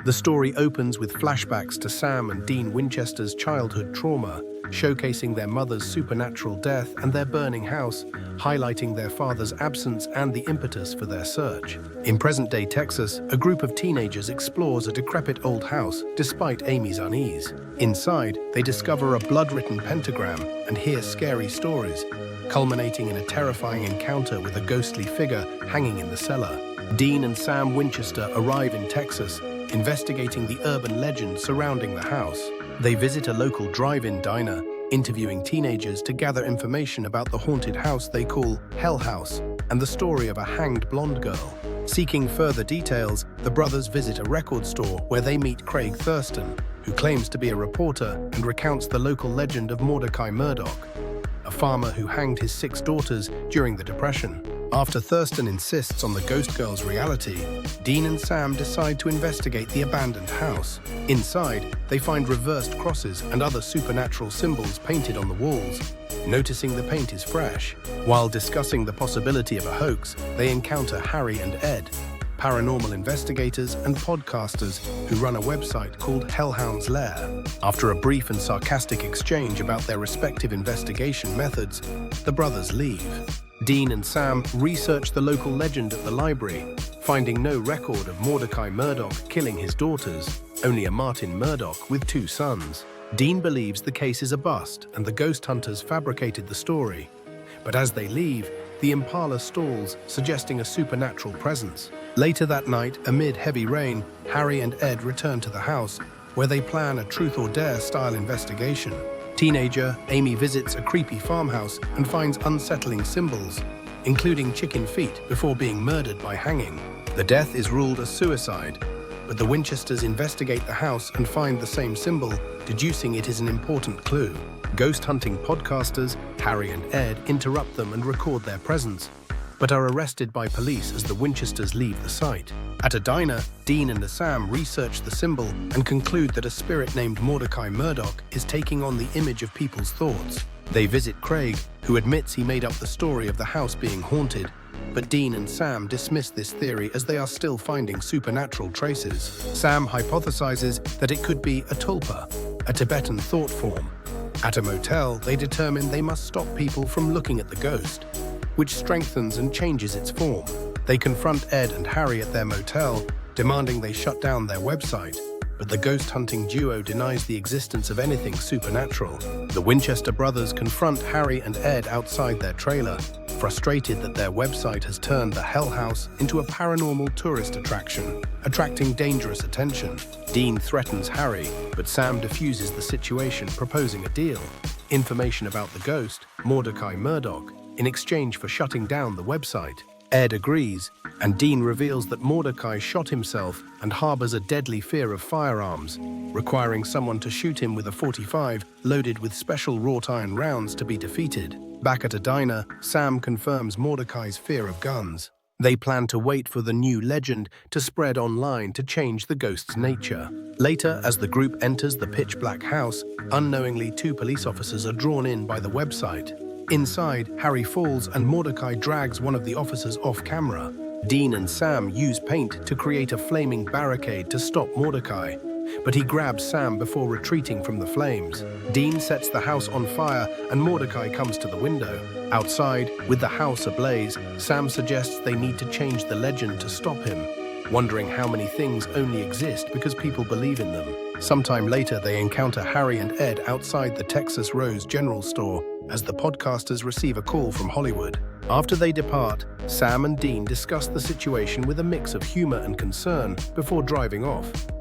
The story opens with flashbacks to Sam and Dean Winchester's childhood trauma, showcasing their mother's supernatural death and their burning house, highlighting their father's absence and the impetus for their search. In present-day Texas, a group of teenagers explores a decrepit old house despite Amy's unease. Inside, they discover a blood-written pentagram and hear scary stories, culminating in a terrifying encounter with a ghostly figure hanging in the cellar. Dean and Sam Winchester arrive in Texas, investigating the urban legend surrounding the house. They visit a local drive-in diner, interviewing teenagers to gather information about the haunted house they call Hell House and the story of a hanged blonde girl. Seeking further details, the brothers visit a record store where they meet Craig Thurston, who claims to be a reporter and recounts the local legend of Mordecai Murdoch, a farmer who hanged his 6 daughters during the Depression. After Thurston insists on the ghost girl's reality, Dean and Sam decide to investigate the abandoned house. Inside, they find reversed crosses and other supernatural symbols painted on the walls. Noticing the paint is fresh. While discussing the possibility of a hoax, they encounter Harry and Ed, paranormal investigators and podcasters who run a website called Hellhound's Lair. After a brief and sarcastic exchange about their respective investigation methods, the brothers leave. Dean and Sam research the local legend at the library, finding no record of Mordecai Murdoch killing his daughters, only a Martin Murdoch with 2 sons. Dean believes the case is a bust and the ghost hunters fabricated the story. But as they leave, the Impala stalls, suggesting a supernatural presence. Later that night, amid heavy rain, Harry and Ed return to the house, where they plan a truth or dare style investigation. Teenager Amy visits a creepy farmhouse and finds unsettling symbols, including chicken feet, before being murdered by hanging. The death is ruled as suicide, but the Winchesters investigate the house and find the same symbol, deducing it is an important clue. Ghost hunting podcasters, Harry and Ed, interrupt them and record their presence, but are arrested by police as the Winchesters leave the site. At a diner, Dean and Sam research the symbol and conclude that a spirit named Mordecai Murdoch is taking on the image of people's thoughts. They visit Craig, who admits he made up the story of the house being haunted, but Dean and Sam dismiss this theory as they are still finding supernatural traces. Sam hypothesizes that it could be a tulpa, a Tibetan thought form. At a motel, they determine they must stop people from looking at the ghost, which strengthens and changes its form. They confront Ed and Harry at their motel, demanding they shut down their website, but the ghost-hunting duo denies the existence of anything supernatural. The Winchester brothers confront Harry and Ed outside their trailer, frustrated that their website has turned the Hell House into a paranormal tourist attraction, attracting dangerous attention. Dean threatens Harry, but Sam diffuses the situation, proposing a deal. Information about the ghost, Mordecai Murdoch, in exchange for shutting down the website. Ed agrees, and Dean reveals that Mordecai shot himself and harbors a deadly fear of firearms, requiring someone to shoot him with a .45 loaded with special wrought iron rounds to be defeated. Back at a diner, Sam confirms Mordecai's fear of guns. They plan to wait for the new legend to spread online to change the ghost's nature. Later, as the group enters the pitch-black house, unknowingly 2 police officers are drawn in by the website. Inside, Harry falls and Mordecai drags one of the officers off camera. Dean and Sam use paint to create a flaming barricade to stop Mordecai, but he grabs Sam before retreating from the flames. Dean sets the house on fire and Mordecai comes to the window. Outside, with the house ablaze, Sam suggests they need to change the legend to stop him, wondering how many things only exist because people believe in them. Sometime later, they encounter Harry and Ed outside the Texas Rose General Store as the podcasters receive a call from Hollywood. After they depart, Sam and Dean discuss the situation with a mix of humor and concern before driving off.